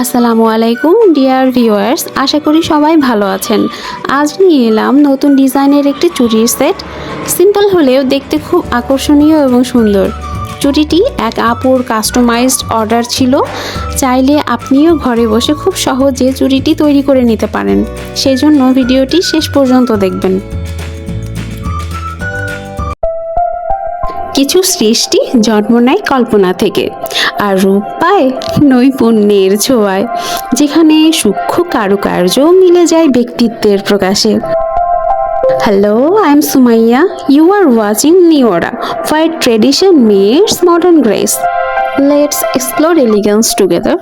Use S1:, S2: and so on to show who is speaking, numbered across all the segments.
S1: আসসালামু আলাইকুম dear viewers, আশা করি সবাই ভালো আছেন। আজ নিয়ে এলাম নতুন ডিজাইনের একটি চুড়ির সেট। সিম্পল হলেও দেখতে খুব আকর্ষণীয় এবং সুন্দর। চুড়িটি এক আপুর কাস্টমাইজড অর্ডার ছিল। চাইলে আপনিও ঘরে বসে খুব সহজে চুড়িটি তৈরি করে নিতে পারেন। সেজন্য ভিডিওটি শেষ পর্যন্ত দেখবেন। কিছু সৃষ্টি জন্ম নেয় কল্পনা থেকে, আর রূপ পায় নৈপুণ্যের ছোঁয়ায়, যেখানে সূক্ষ্ম কারুকার্য মিলে যায় ব্যক্তিত্বের প্রকাশে। Hello, I am Sumaiya. You are watching Neora, where tradition meets modern grace. Let's explore elegance together.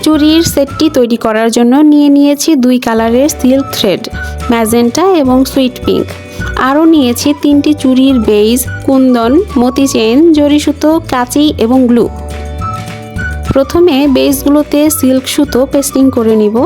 S1: চুড়ির সেটটি তৈরি করার জন্য নিয়েছি 2 কালারের সিল্ক থ্রেড, ম্যাজেন্টা এবং সুইট পিঙ্ক। আরও নিয়েছি 3টি চুড়ির বেইজ, কুন্দন, মতি চেইন, জরি সুতো, কাঁচি এবং গ্লু। প্রথমে বেইজগুলোতে সিল্ক সুতো পেস্টিং করে নিব।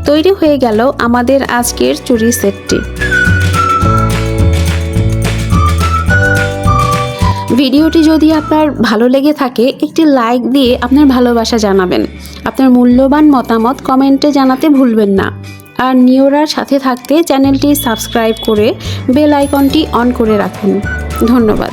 S1: তৈরি হয়ে গেল আমাদের আজকের চুড়ি সেটটি। ভিডিওটি যদি আপনার ভালো লেগে থাকে, একটি লাইক দিয়ে আপনার ভালোবাসা জানাবেন। আপনার মূল্যবান মতামত কমেন্টে জানাতে ভুলবেন না। আর নিওরার সাথে থাকতে চ্যানেলটি সাবস্ক্রাইব করে বেল আইকনটি অন করে রাখুন। ধন্যবাদ।